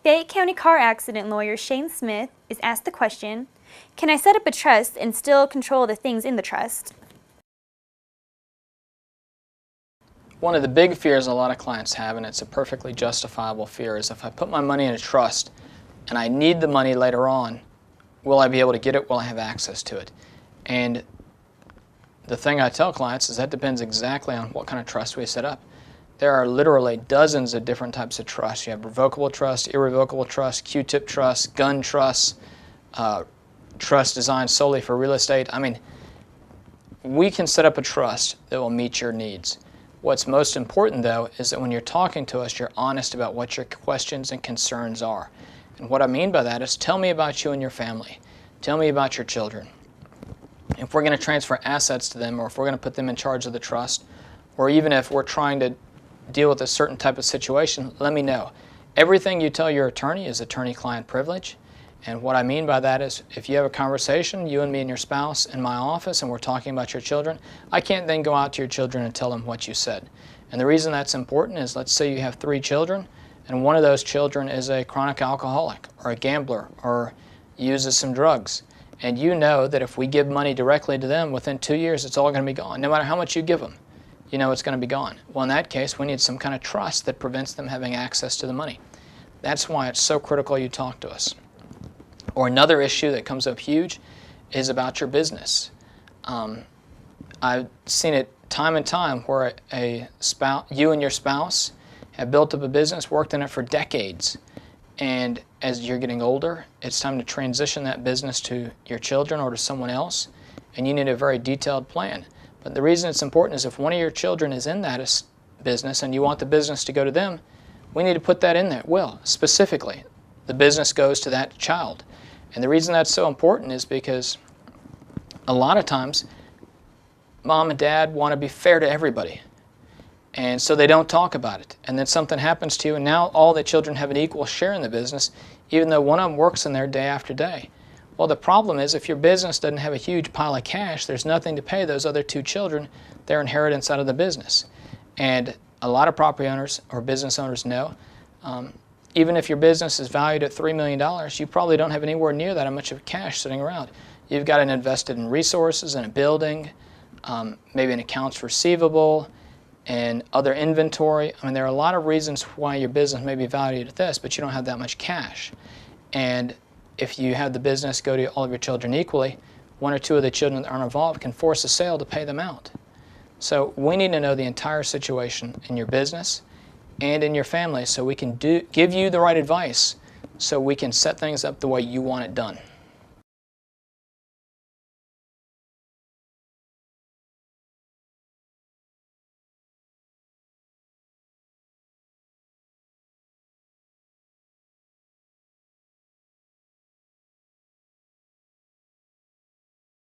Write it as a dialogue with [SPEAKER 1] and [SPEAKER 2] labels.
[SPEAKER 1] Fayette County car accident lawyer Shane Smith is asked the question, can I set up a trust and still control the things in the trust?
[SPEAKER 2] One of the big fears a lot of clients have, and it's a perfectly justifiable fear, is if I put my money in a trust and I need the money later on, will I be able to get it? Will I have access to it? And the thing I tell clients is that depends exactly on what kind of trust we set up. There are literally dozens of different types of trusts. You have revocable trust, irrevocable trust, Q-tip trust, gun trusts, trust designed solely for real estate. I mean, we can set up a trust that will meet your needs. What's most important, though, is that when you're talking to us, you're honest about what your questions and concerns are. And what I mean by that is tell me about you and your family. Tell me about your children. If we're going to transfer assets to them, or if we're going to put them in charge of the trust, or even if we're trying to deal with a certain type of situation, let me know. Everything you tell your attorney is attorney-client privilege. And what I mean by that is if you have a conversation, you and me and your spouse in my office, and we're talking about your children, I can't then go out to your children and tell them what you said. And the reason that's important is, let's say you have 3 children, and one of those children is a chronic alcoholic or a gambler or uses some drugs. And you know that if we give money directly to them, within 2 years it's all going to be gone. No matter how much you give them, you know it's going to be gone. Well, in that case, we need some kind of trust that prevents them having access to the money. That's why it's so critical you talk to us. Or another issue that comes up huge is about your business. I've seen it time and time where you and your spouse have built up a business, worked in it for decades, and as you're getting older, it's time to transition that business to your children or to someone else, and you need a very detailed plan. But the reason it's important is if one of your children is in that business and you want the business to go to them, we need to put that in that will, specifically. The business goes to that child. And the reason that's so important is because a lot of times mom and dad want to be fair to everybody. And so they don't talk about it. And then something happens to you, and now all the children have an equal share in the business, even though one of them works in there day after day. Well, the problem is if your business doesn't have a huge pile of cash, there's nothing to pay those other 2 children their inheritance out of the business. And a lot of property owners or business owners know, even if your business is valued at $3 million, you probably don't have anywhere near that much of cash sitting around. You've got it invested in resources, in a building, maybe in accounts receivable, and other inventory. I mean, there are a lot of reasons why your business may be valued at this, but you don't have that much cash. And if you have the business go to all of your children equally, 1 or 2 of the children that aren't involved can force a sale to pay them out. So we need to know the entire situation in your business and in your family so we can give you the right advice so we can set things up the way you want it done.